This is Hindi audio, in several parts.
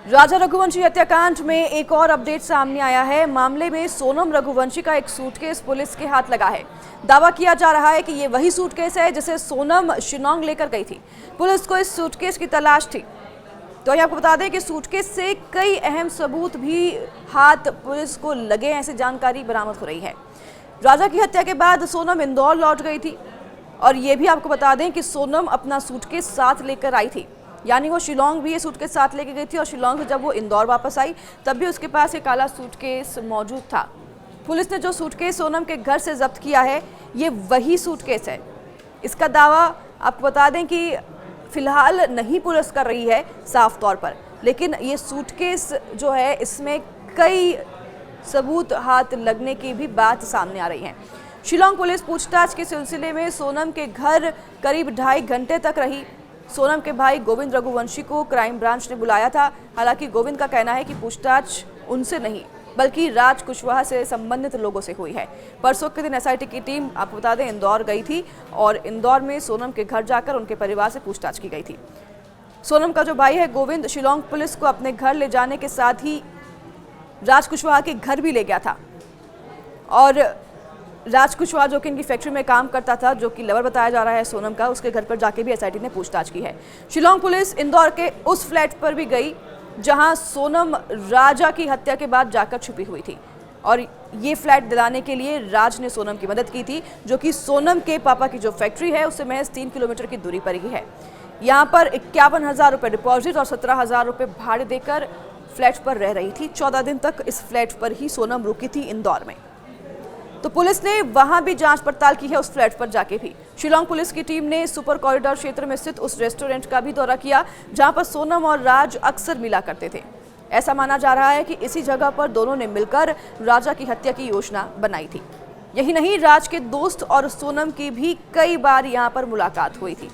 राजा रघुवंशी हत्याकांड में एक और अपडेट सामने आया है। मामले में सोनम रघुवंशी का एक सूटकेस पुलिस के हाथ लगा है। दावा किया जा रहा है कि ये वही सूटकेस है जिसे सोनम शिलांग लेकर गई थी। पुलिस को इस सूटकेस की तलाश थी। तो ये आपको बता दें कि सूटकेस से कई अहम सबूत भी हाथ पुलिस को लगे, ऐसी जानकारी बरामद हो रही है। राजा की हत्या के बाद सोनम इंदौर लौट गई थी और ये भी आपको बता दें कि सोनम अपना सूटकेस साथ लेकर आई थी, यानी वो शिलांग भी ये सूटकेस साथ लेके गई थी और शिलांग से जब वो इंदौर वापस आई तब भी उसके पास ये काला सूटकेस मौजूद था। पुलिस ने जो सूटकेस सोनम के घर से जब्त किया है ये वही सूटकेस है। इसका दावा आपको बता दें कि फिलहाल नहीं पुलिस कर रही है साफ तौर पर, लेकिन ये सूटकेस जो है इसमें कई सबूत हाथ लगने की भी बात सामने आ रही है। शिलांग पुलिस पूछताछ के सिलसिले में सोनम के घर करीब 2.5 घंटे तक रही। सोनम के भाई गोविंद रघुवंशी को क्राइम ब्रांच ने बुलाया था। हालांकि गोविंद का कहना है कि पूछताछ उनसे नहीं बल्कि राज कुशवाहा से संबंधित लोगों से हुई है। परसों के दिन एसआईटी की टीम आपको बता दें इंदौर गई थी और इंदौर में सोनम के घर जाकर उनके परिवार से पूछताछ की गई थी। सोनम का जो भाई है गोविंद शिलांग पुलिस को अपने घर ले जाने के साथ ही राज कुशवाहा के घर भी ले गया था और राज कुशवाहा जो कि इनकी फैक्ट्री में काम करता था, जो कि लवर बताया जा रहा है सोनम का, उसके घर पर जाके भी एसआईटी ने पूछताछ की है। शिलांग पुलिस इंदौर के उस फ्लैट पर भी गई जहां सोनम राजा की हत्या के बाद जाकर छुपी हुई थी और ये फ्लैट दिलाने के लिए राज ने सोनम की मदद की थी, जो कि सोनम के पापा की जो फैक्ट्री है उससे महज 3 किलोमीटर की दूरी पर ही है। यहाँ पर 51,000 रुपये डिपॉजिट और 17,000 रुपये भाड़े देकर फ्लैट पर रह रही थी। 14 दिन तक इस फ्लैट पर ही सोनम रुकी थी इंदौर में। तो पुलिस ने वहां भी जांच पड़ताल की है, उस फ्लैट पर जाके भी। शिलांग पुलिस की टीम ने सुपर कॉरिडोर क्षेत्र में स्थित उस रेस्टोरेंट का भी दौरा किया जहां पर सोनम और राज अक्सर मिला करते थे। ऐसा माना जा रहा है कि इसी जगह पर दोनों ने मिलकर राजा की हत्या की योजना बनाई थी। यही नहीं, राज के दोस्त और सोनम की भी कई बार यहाँ पर मुलाकात हुई थी।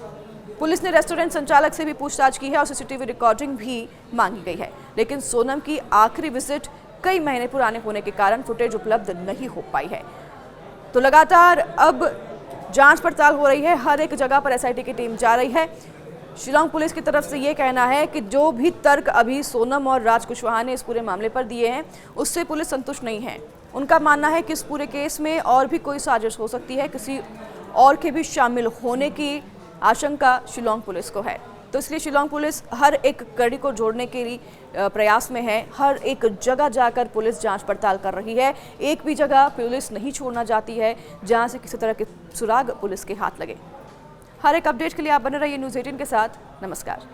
पुलिस ने रेस्टोरेंट संचालक से भी पूछताछ की है और सीसीटीवी रिकॉर्डिंग भी मांगी गई है, लेकिन सोनम की आखिरी विजिट कई महीने पुराने होने के कारण फुटेज उपलब्ध नहीं हो पाई है। तो लगातार अब जांच पड़ताल हो रही है, हर एक जगह पर एसआईटी की टीम जा रही है। शिलांग पुलिस की तरफ से ये कहना है कि जो भी तर्क अभी सोनम और राज कुशवाहा ने इस पूरे मामले पर दिए हैं उससे पुलिस संतुष्ट नहीं है। उनका मानना है कि इस पूरे केस में और भी कोई साजिश हो सकती है, किसी और के भी शामिल होने की आशंका शिलांग पुलिस को है। तो इसलिए शिलांग पुलिस हर एक कड़ी को जोड़ने के लिए प्रयास में है। हर एक जगह जाकर पुलिस जांच पड़ताल कर रही है। एक भी जगह पुलिस नहीं छोड़ना चाहती है जहां से किसी तरह के सुराग पुलिस के हाथ लगे। हर एक अपडेट के लिए आप बने रहिए न्यूज़ 18 के साथ। नमस्कार।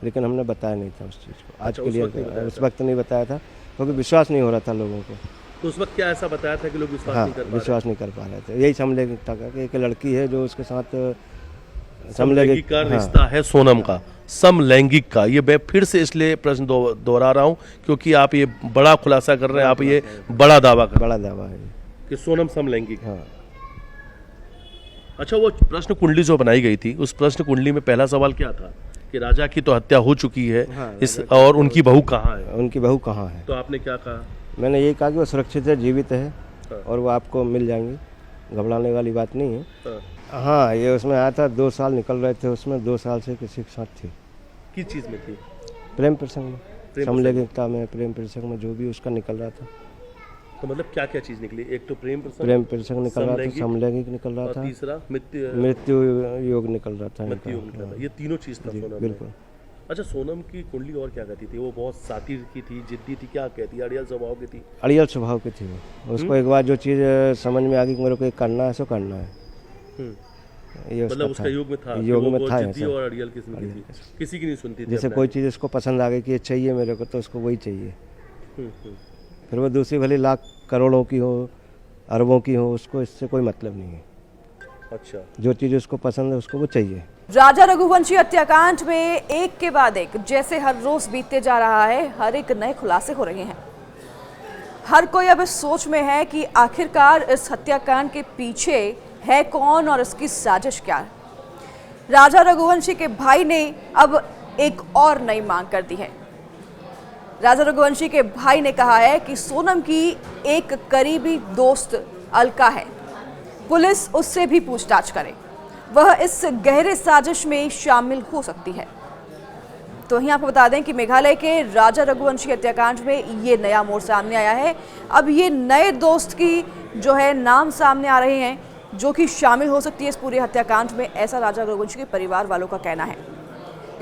लेकिन हमने बताया नहीं था उस चीज़ को, आज के लिए उस वक्त नहीं बताया था क्योंकि विश्वास नहीं हो रहा था लोगों को। तो उस वक्त क्या ऐसा बताया था कि लोग विश्वास नहीं कर पा रहे थे। यही समलैंगिकता का कि एक लड़की है जो उसके साथ समलैंगिक का रिश्ता है सोनम का, समलैंगिक का। ये मैं फिर से इसलिए प्रश्न दोहरा रहा हूँ क्योंकि आप ये बड़ा खुलासा कर रहे हैं, आप ये बड़ा दावा है कि सोनम समलैंगिक। हाँ। अच्छा, वो प्रश्न कुंडली जो बनाई गई थी उस प्रश्न कुंडली में पहला सवाल क्या था कि राजा की तो हत्या हो चुकी है, हाँ, और उनकी बहू कहाँ है? उनकी बहू कहाँ है? तो आपने क्या कहा? मैंने ये कहा कि वो सुरक्षित है, जीवित है, हाँ। और वो आपको मिल जाएंगी, घबराने वाली बात नहीं है। हाँ। हाँ, ये उसमें आया था, 2 साल निकल रहे थे उसमें, 2 साल से किसी के साथ थी। किस चीज़ में थी? प्रेम प्रसंग में, समलैंगिकता में, प्रेम प्रसंग में जो भी उसका निकल रहा था। तो मतलब क्या क्या चीज़ निकली? एक तो प्रेम प्रसंग निकल रहा था, समलैंगिक निकल रहा था, तीसरा मृत्यु योग निकल रहा था। ये तीनों चीज़ था सोनम। बिल्कुल। अच्छा, सोनम की कुंडली और क्या कहती थी? वो बहुत सातिर की थी, जिद्दी थी, क्या कहती? अड़ियल स्वभाव की थी? अड़ियल स्वभाव की थी वो। उसको एक बार जो चीज़ समझ में आ गई कि मेरे को ये करना है सो करना है। ये मतलब उसका योग में था, योग में था जिद्दी और अड़ियल किसी की नहीं सुनती थी। जैसे कोई चीज़ उसको पसंद आ गई कि ये चाहिए मेरे को, तो उसको वही चाहिए। फिर वो दूसरी भली लाख करोड़ों की हो, अरबों की हो, उसको इससे कोई मतलब नहीं है। अच्छा, जो चीज़ उसको पसंद है उसको वो चाहिए। राजा रघुवंशी हत्याकांड में एक के बाद एक जैसे हर रोज बीतते जा रहा है, हर एक नए खुलासे हो रहे हैं। हर कोई अब इस सोच में है कि आखिरकार इस हत्याकांड के पीछे है कौन और इसकी साजिश क्या है। राजा रघुवंशी के भाई ने अब एक और नई मांग कर दी है। राजा रघुवंशी के भाई ने कहा है कि सोनम की एक करीबी दोस्त अलका है, पुलिस उससे भी पूछताछ करे, वह इस गहरे साजिश में शामिल हो सकती है। तो वहीं आपको बता दें कि मेघालय के राजा रघुवंशी हत्याकांड में ये नया मोड़ सामने आया है। अब ये नए दोस्त की जो है नाम सामने आ रहे हैं जो कि शामिल हो सकती है इस पूरे हत्याकांड में, ऐसा राजा रघुवंशी के परिवार वालों का कहना है।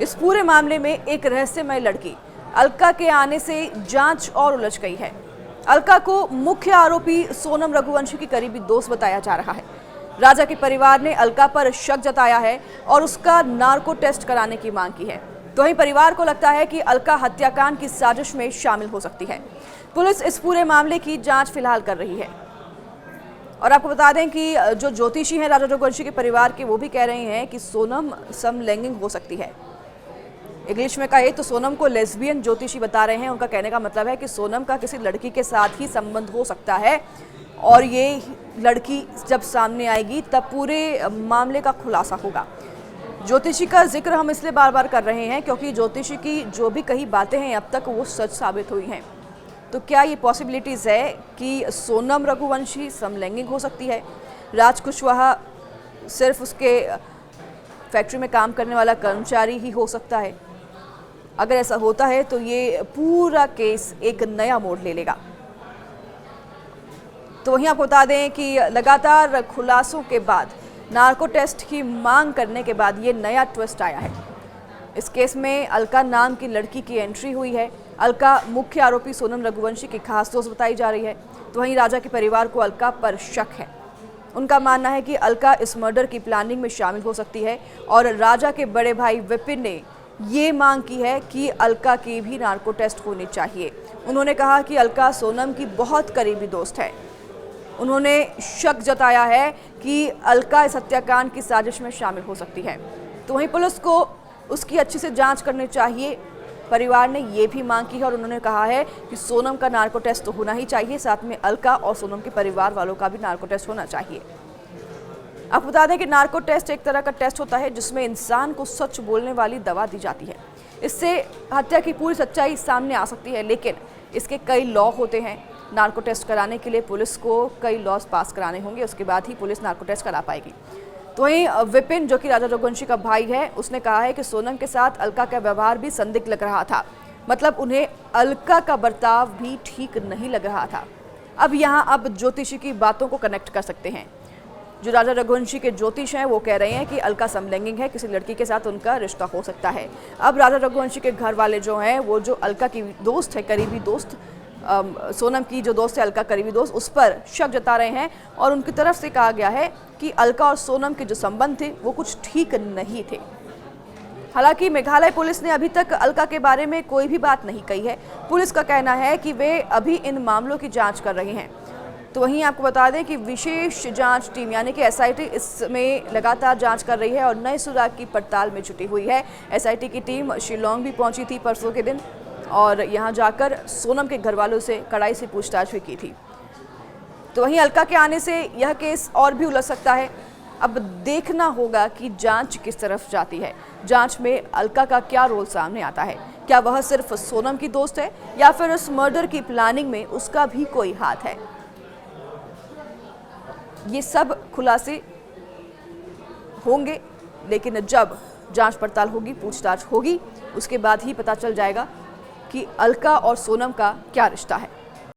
इस पूरे मामले में एक रहस्यमय लड़की अलका के आने से जांच और उलझ गई है। अलका को मुख्य आरोपी सोनम रघुवंशी की करीबी दोस्त बताया जा रहा है। राजा के परिवार ने अलका पर शक जताया है और उसका नार्को टेस्ट कराने की मांग की है। तो वहीं परिवार को लगता है कि अलका हत्याकांड की साजिश में शामिल हो सकती है। पुलिस इस पूरे मामले की जांच फिलहाल कर रही है। और आपको बता दें कि जो ज्योतिषी हैं राजा रघुवंशी के परिवार के, वो भी कह रहे हैं कि सोनम समलैंगिक हो सकती है। इंग्लिश में कहे तो सोनम को लेस्बियन ज्योतिषी बता रहे हैं। उनका कहने का मतलब है कि सोनम का किसी लड़की के साथ ही संबंध हो सकता है और ये लड़की जब सामने आएगी तब पूरे मामले का खुलासा होगा। ज्योतिषी का जिक्र हम इसलिए बार बार कर रहे हैं क्योंकि ज्योतिषी की जो भी कही बातें हैं अब तक वो सच साबित हुई हैं। तो क्या ये पॉसिबिलिटीज़ है कि सोनम रघुवंशी समलैंगिक हो सकती है? राज कुशवाहा सिर्फ उसके फैक्ट्री में काम करने वाला कर्मचारी ही हो सकता है? अगर ऐसा होता है तो ये पूरा केस एक नया मोड़ ले लेगा। तो वहीं आपको बता दें कि लगातार खुलासों के बाद, नार्को टेस्ट की मांग करने के बाद ये नया ट्विस्ट आया है। इस केस में अलका नाम की लड़की की एंट्री हुई है। अलका मुख्य आरोपी सोनम रघुवंशी की खास दोस्त बताई जा रही है। तो वहीं राजा के परिवार को अलका पर शक है। उनका मानना है कि अलका इस मर्डर की प्लानिंग में शामिल हो सकती है और राजा के बड़े भाई विपिन ने ये मांग की है कि अलका की भी नार्को टेस्ट होनी चाहिए। उन्होंने कहा कि अलका सोनम की बहुत करीबी दोस्त है। उन्होंने शक जताया है कि अलका इस हत्याकांड की साजिश में शामिल हो सकती है। तो वहीं पुलिस को उसकी अच्छे से जांच करनी चाहिए। परिवार ने ये भी मांग की है और उन्होंने कहा है कि सोनम का नार्को टेस्ट तो होना ही चाहिए, साथ में अलका और सोनम के परिवार वालों का भी नार्को टेस्ट होना चाहिए। आपको बता दें कि नार्को टेस्ट एक तरह का टेस्ट होता है जिसमें इंसान को सच बोलने वाली दवा दी जाती है। इससे हत्या की पूरी सच्चाई सामने आ सकती है, लेकिन इसके कई लॉ होते हैं। नार्को टेस्ट कराने के लिए पुलिस को कई लॉज पास कराने होंगे, उसके बाद ही पुलिस नार्को टेस्ट करा पाएगी। तो वहीं विपिन, जो कि राजा रघुवंशी का भाई है, उसने कहा है कि सोनम के साथ अलका का व्यवहार भी संदिग्ध लग रहा था। मतलब उन्हें अलका का बर्ताव भी ठीक नहीं लग रहा था। अब ज्योतिषी की बातों को कनेक्ट कर सकते हैं। जो राजा रघुवंशी के ज्योतिष हैं वो कह रहे हैं कि अलका समलैंगिक है, किसी लड़की के साथ उनका रिश्ता हो सकता है। अब राजा रघुवंशी के घर वाले जो हैं, वो जो अलका की दोस्त है, करीबी दोस्त, सोनम की जो दोस्त है अलका करीबी दोस्त, उस पर शक जता रहे हैं और उनकी तरफ से कहा गया है कि अलका और सोनम के जो संबंध थे वो कुछ ठीक नहीं थे। हालांकि मेघालय पुलिस ने अभी तक अलका के बारे में कोई भी बात नहीं कही है। पुलिस का कहना है कि वे अभी इन मामलों की जांच कर रहे हैं। तो वहीं आपको बता दें कि विशेष जांच टीम यानी कि एसआईटी इसमें लगातार जांच कर रही है और नए सुराग की पड़ताल में जुटी हुई है। एसआईटी की टीम शिलोंग भी पहुंची थी परसों के दिन और यहां जाकर सोनम के घर वालों से कड़ाई से पूछताछ भी की थी। तो वहीं अलका के आने से यह केस और भी उलझ सकता है। अब देखना होगा कि जांच किस तरफ जाती है। जांच में अलका का क्या रोल सामने आता है? क्या वह सिर्फ सोनम की दोस्त है या फिर इस मर्डर की प्लानिंग में उसका भी कोई हाथ है? ये सब खुलासे होंगे, लेकिन जब जांच पड़ताल होगी, पूछताछ होगी, उसके बाद ही पता चल जाएगा कि अलका और सोनम का क्या रिश्ता है।